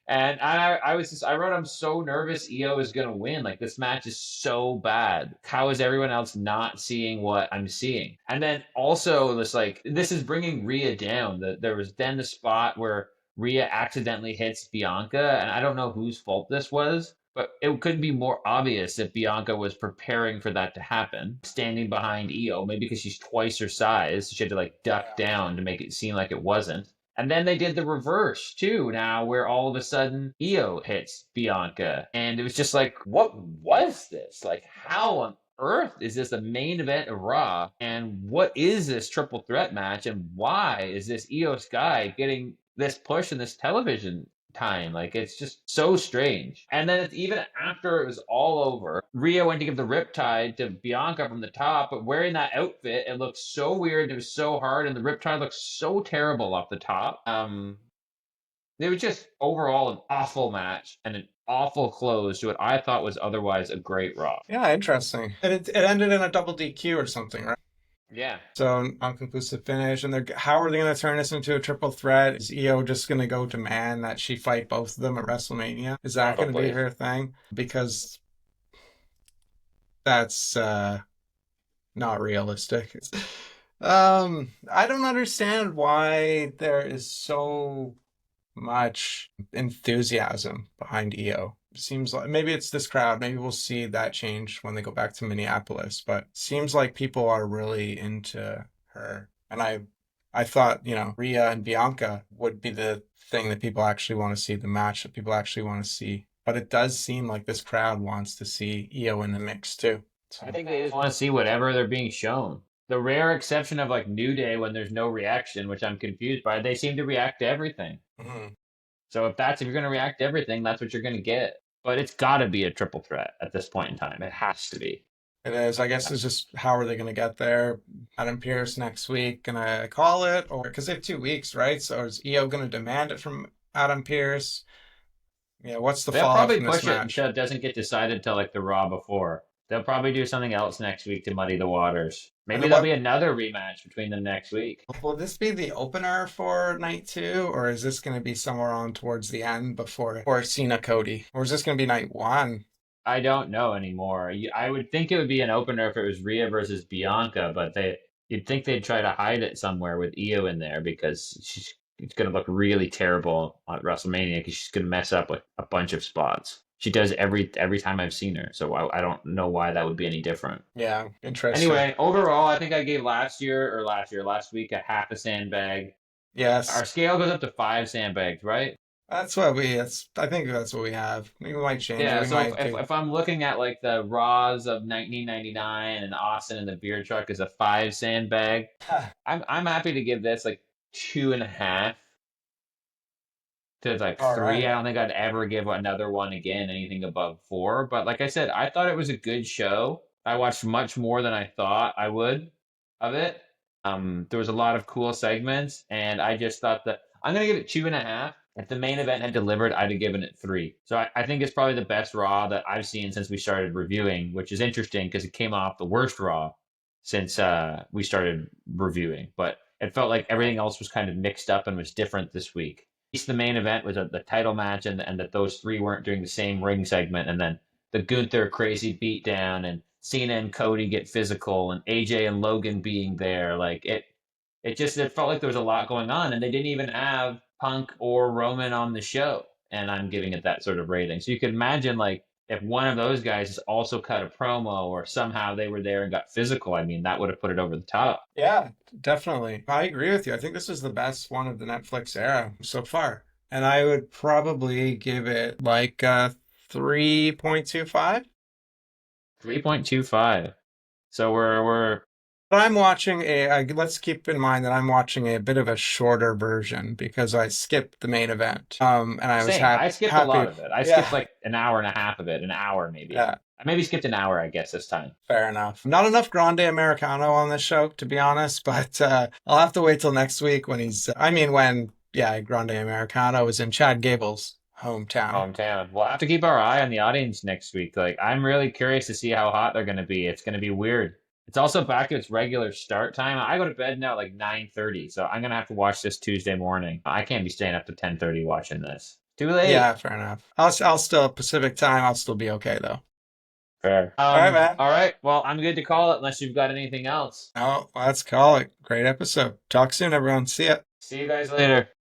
And I was just, I wrote, I'm so nervous Io is going to win. Like, this match is so bad. How is everyone else not seeing what I'm seeing? And then also, this, like, this is bringing Rhea down. There was then the spot where Rhea accidentally hits Bianca, and I don't know whose fault this was, but it couldn't be more obvious that Bianca was preparing for that to happen, standing behind Io, maybe because she's twice her size. She had to, like, duck down to make it seem like it wasn't. And then they did the reverse too, now where all of a sudden Io hits Bianca. And it was just like, what was this? Like, how on earth is this the main event of Raw? And what is this triple threat match? And why is this Io Sky getting this push in this television time? Like, it's just so strange. And then it's even after it was all over, Rhea went to give the riptide to Bianca from the top, but wearing that outfit, it looked so weird. It was so hard, and the riptide looked so terrible off the top. It was just overall an awful match and an awful close to what I thought was otherwise a great Raw. Yeah, interesting. And it ended in a double DQ or something, right? Yeah. So unconclusive finish, and how are they going to turn this into a triple threat? Is Io just going to go demand that she fight both of them at WrestleMania? Is that going to be Probably. her thing? Because that's not realistic. I don't understand why there is so much enthusiasm behind Io. It seems like maybe it's this crowd. Maybe we'll see that change when they go back to Minneapolis. But it seems like people are really into her. And I thought, Rhea and Bianca would be the thing that people actually want to see, the match that people actually want to see. But it does seem like this crowd wants to see Io in the mix too. I So, think they just want to see whatever they're being shown. The rare exception of like New Day when there's no reaction, which I'm confused by, they seem to react to everything. mhm. So if you're going to react to everything, that's what you're going to get. But it's got to be a triple threat at this point in time. It has to be. It is. I guess it's just how are they going to get there? Adam Pearce next week. Gonna call it, or because they have 2 weeks, right? So is Io going to demand it from Adam Pearce? Yeah. What's the They'll fallout probably from this push it match? until it doesn't get decided until like the Raw before. They'll probably do something else next week to muddy the waters. And Maybe then there'll what? be another rematch between them next week. Will this be the opener for night two, or is this going to be somewhere on towards the end before or Cena Cody, or is this going to be night one? I don't know anymore. I would think it would be an opener if it was Rhea versus Bianca, but you'd think they'd try to hide it somewhere with Io in there because it's going to look really terrible at WrestleMania because she's going to mess up like a bunch of spots. She does every time I've seen her, so I don't know why that would be any different. Yeah, interesting. Anyway, overall, I think I gave last week a half a sandbag. Yes, Our scale goes up to 5 sandbags, right? that's what we. That's I think that's what we have. We might change it. Yeah, We so might do. if I'm looking at like the Raws of 1999 and Austin and the beer truck is a 5 sandbag, I'm happy to give this like 2.5. to like All 3. right. I don't think I'd ever give another one again anything above 4. But like I said, I thought it was a good show. I watched much more than I thought I would of it. There was a lot of cool segments, and I just thought that I'm gonna give it 2.5. If the main event had delivered, I'd have given it 3. So I think it's probably the best Raw that I've seen since we started reviewing, which is interesting because it came off the worst Raw since we started reviewing. But it felt like everything else was kind of mixed up and was different this week. At least the main event was the title match, and that those three weren't doing the same ring segment, and then the Gunther crazy beatdown, and Cena and Cody get physical, and AJ and Logan being there. Like it felt like there was a lot going on, and they didn't even have Punk or Roman on the show, and I'm giving it that sort of rating. So you could imagine like if one of those guys also cut a promo or somehow they were there and got physical, I mean that would have put it over the top. Yeah, definitely. I agree with you. I think this is the best one of the Netflix era so far. And I would probably give it like 3.25. 3.25. So we're But I'm watching let's keep in mind that I'm watching a bit of a shorter version because I skipped the main event. And I was same. I skipped a lot happy. of it. I skipped Yeah, like an hour and a half of it, an hour maybe. yeah, I maybe skipped an hour, I guess, this time. fair enough. Not enough Grande Americano on this show, to be honest, but I'll have to wait till next week when yeah, Grande Americano is in Chad Gable's hometown. Hometown. We'll have to keep our eye on the audience next week. Like, I'm really curious to see how hot they're going to be. It's going to be weird. It's also back to its regular start time. I go to bed now at like 9:30, so I'm going to have to watch this Tuesday morning. I can't be staying up to 10:30 watching this. Too Yeah, late. fair enough. I'll still Pacific time. I'll still be okay though. Fair. All right, man. All right. Well, I'm good to call it unless you've got anything else. Oh, let's call it. Great episode. Talk soon, everyone. See ya. See you guys later.